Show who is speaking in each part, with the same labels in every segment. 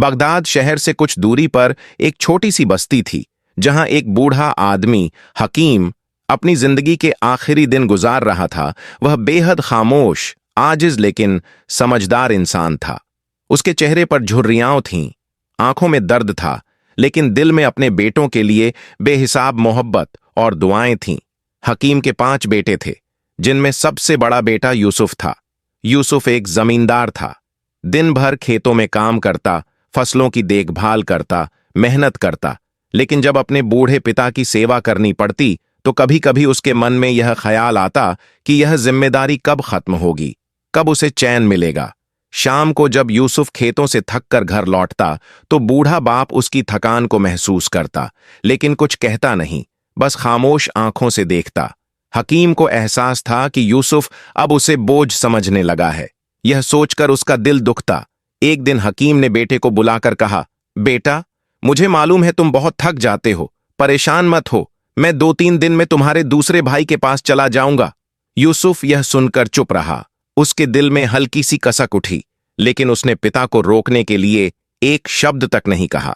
Speaker 1: Baghdad शहर से कुछ दूरी पर एक छोटी सी बस्ती थी, जहां एक बूढ़ा आदमी हकीम अपनी जिंदगी के आखिरी दिन गुजार रहा था। वह बेहद खामोश, आजिज लेकिन समझदार इंसान था। उसके चेहरे पर झुर्रियां थीं, आंखों में दर्द था, लेकिन दिल में अपने बेटों के लिए बेहिसाब मोहब्बत और दुआएं थीं। हकीम के 5 बेटे थे, जिनमें सबसे बड़ा बेटा यूसुफ था। यूसुफ एक जमींदार था। दिन भर खेतों में काम करता, फसलों की देखभाल करता, मेहनत करता, लेकिन जब अपने बूढ़े पिता की सेवा करनी पड़ती तो कभी कभी उसके मन में यह ख्याल आता कि यह जिम्मेदारी कब खत्म होगी, कब उसे चैन मिलेगा। शाम को जब यूसुफ खेतों से थक कर घर लौटता तो बूढ़ा बाप उसकी थकान को महसूस करता, लेकिन कुछ कहता नहीं, बस खामोश आंखों से देखता। हकीम को एहसास था कि यूसुफ अब उसे बोझ समझने लगा है। यह सोचकर उसका दिल दुखता। एक दिन हकीम ने बेटे को बुलाकर कहा, बेटा, मुझे मालूम है तुम बहुत थक जाते हो, परेशान मत हो, मैं 2-3 दिन में तुम्हारे दूसरे भाई के पास चला जाऊंगा। यूसुफ यह सुनकर चुप रहा। उसके दिल में हल्की सी कसक उठी, लेकिन उसने पिता को रोकने के लिए एक शब्द तक नहीं कहा।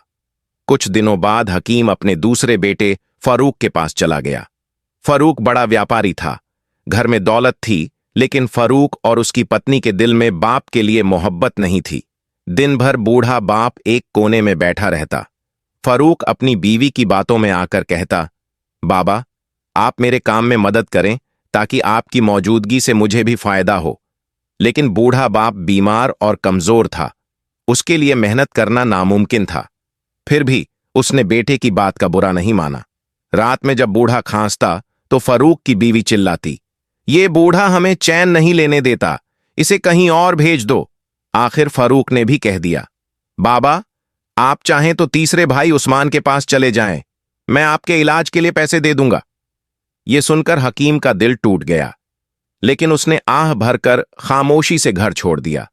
Speaker 1: कुछ दिनों बाद हकीम अपने दूसरे बेटे फारूक के पास चला गया। फारूक बड़ा व्यापारी था, घर में दौलत थी, लेकिन फारूक और उसकी पत्नी के दिल में बाप के लिए मोहब्बत नहीं थी। दिन भर बूढ़ा बाप एक कोने में बैठा रहता। फारूक अपनी बीवी की बातों में आकर कहता, बाबा, आप मेरे काम में मदद करें ताकि आपकी मौजूदगी से मुझे भी फायदा हो। लेकिन बूढ़ा बाप बीमार और कमजोर था, उसके लिए मेहनत करना नामुमकिन था। फिर भी उसने बेटे की बात का बुरा नहीं माना। रात में जब बूढ़ा खांसता तो फारूक की बीवी चिल्लाती, ये बूढ़ा हमें चैन नहीं लेने देता, इसे कहीं और भेज दो। आखिर फारूक ने भी कह दिया, बाबा, आप चाहें तो तीसरे भाई उस्मान के पास चले जाएं, मैं आपके इलाज के लिए पैसे दे दूंगा। यह सुनकर हकीम का दिल टूट गया, लेकिन उसने आह भरकर खामोशी से घर छोड़ दिया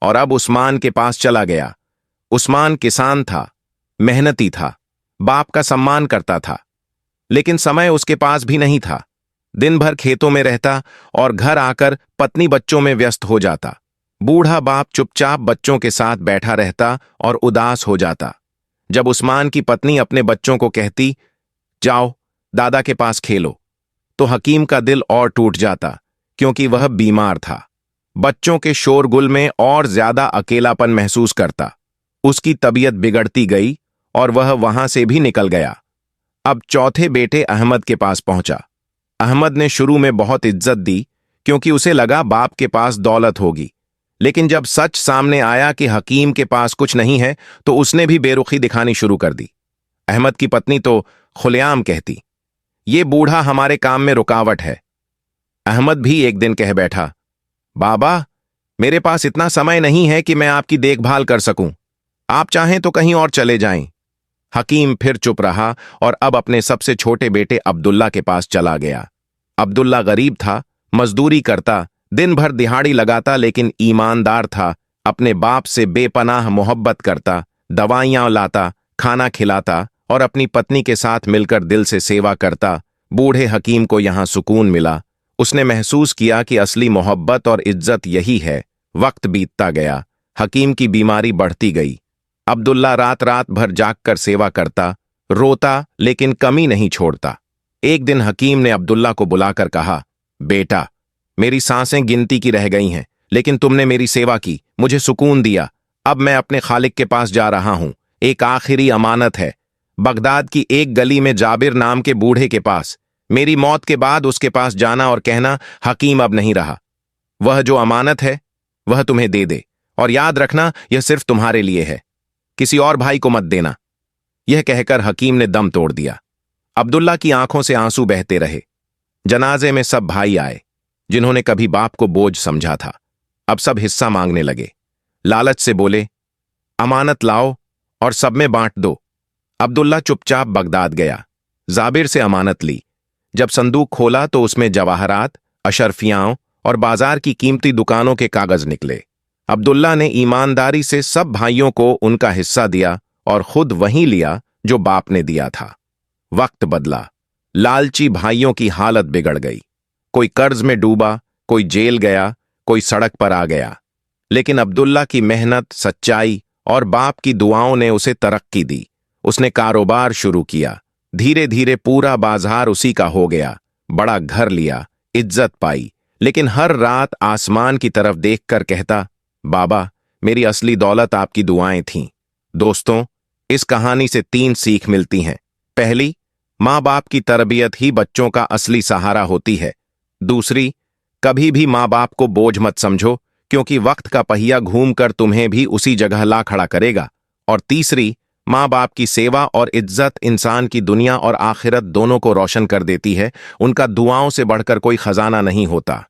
Speaker 1: और अब उस्मान के पास चला गया। उस्मान किसान था, मेहनती था, बाप का सम्मान करता था, लेकिन समय उसके पास भी नहीं था। दिन भर खेतों में रहता और घर आकर पत्नी बच्चों में व्यस्त हो जाता। बूढ़ा बाप चुपचाप बच्चों के साथ बैठा रहता और उदास हो जाता। जब उस्मान की पत्नी अपने बच्चों को कहती, जाओ दादा के पास खेलो, तो हकीम का दिल और टूट जाता, क्योंकि वह बीमार था। बच्चों के शोरगुल में और ज्यादा अकेलापन महसूस करता। उसकी तबीयत बिगड़ती गई और वह वहां से भी निकल गया। अब चौथे बेटे अहमद के पास पहुंचा। अहमद ने शुरू में बहुत इज्जत दी, क्योंकि उसे लगा बाप के पास दौलत होगी, लेकिन जब सच सामने आया कि हकीम के पास कुछ नहीं है तो उसने भी बेरुखी दिखानी शुरू कर दी। अहमद की पत्नी तो खुलेआम कहती, ये बूढ़ा हमारे काम में रुकावट है। अहमद भी एक दिन कह बैठा, बाबा, मेरे पास इतना समय नहीं है कि मैं आपकी देखभाल कर सकूं, आप चाहें तो कहीं और चले जाएं। हकीम फिर चुप रहा और अब अपने सबसे छोटे बेटे अब्दुल्ला के पास चला गया। अब्दुल्ला गरीब था, मजदूरी करता, दिन भर दिहाड़ी लगाता, लेकिन ईमानदार था। अपने बाप से बेपनाह मोहब्बत करता, दवाइयां लाता, खाना खिलाता और अपनी पत्नी के साथ मिलकर दिल से सेवा करता। बूढ़े हकीम को यहां सुकून मिला। उसने महसूस किया कि असली मोहब्बत और इज्जत यही है। वक्त बीतता गया, हकीम की बीमारी बढ़ती गई। अब्दुल्ला रात रात भर जागकर सेवा करता, रोता, लेकिन कमी नहीं छोड़ता। एक दिन हकीम ने अब्दुल्ला को बुलाकर कहा, बेटा, मेरी सांसें गिनती की रह गई हैं, लेकिन तुमने मेरी सेवा की, मुझे सुकून दिया। अब मैं अपने खालिक के पास जा रहा हूं। एक आखिरी अमानत है, बगदाद की एक गली में जाबिर नाम के बूढ़े के पास। मेरी मौत के बाद उसके पास जाना और कहना, हकीम अब नहीं रहा। वह जो अमानत है वह तुम्हें दे दे, और याद रखना यह सिर्फ तुम्हारे लिए है, किसी और भाई को मत देना। यह कहकर हकीम ने दम तोड़ दिया। अब्दुल्ला की आंखों से आंसू बहते रहे। जनाजे में सब भाई आए, जिन्होंने कभी बाप को बोझ समझा था। अब सब हिस्सा मांगने लगे। लालच से बोले, अमानत लाओ और सब में बांट दो। अब्दुल्ला चुपचाप बगदाद गया, जाबिर से अमानत ली। जब संदूक खोला तो उसमें जवाहरात, अशरफियाओं और बाजार की कीमती दुकानों के कागज निकले। अब्दुल्ला ने ईमानदारी से सब भाइयों को उनका हिस्सा दिया और खुद वहीं लिया जो बाप ने दिया था। वक्त बदला, लालची भाइयों की हालत बिगड़ गई। कोई कर्ज में डूबा, कोई जेल गया, कोई सड़क पर आ गया। लेकिन अब्दुल्ला की मेहनत, सच्चाई और बाप की दुआओं ने उसे तरक्की दी। उसने कारोबार शुरू किया। धीरे धीरे पूरा बाजार उसी का हो गया। बड़ा घर लिया, इज्जत पाई, लेकिन हर रात आसमान की तरफ देखकर कहता, बाबा, मेरी असली दौलत आपकी दुआएं थीं। दोस्तों, इस कहानी से 3 सीख मिलती हैं। पहली, माँ बाप की तरबियत ही बच्चों का असली सहारा होती है। दूसरी, कभी भी माँ बाप को बोझ मत समझो, क्योंकि वक्त का पहिया घूमकर तुम्हें भी उसी जगह ला खड़ा करेगा। और तीसरी, माँ बाप की सेवा और इज्जत इंसान की दुनिया और आखिरत दोनों को रोशन कर देती है। उनका दुआओं से बढ़कर कोई खजाना नहीं होता।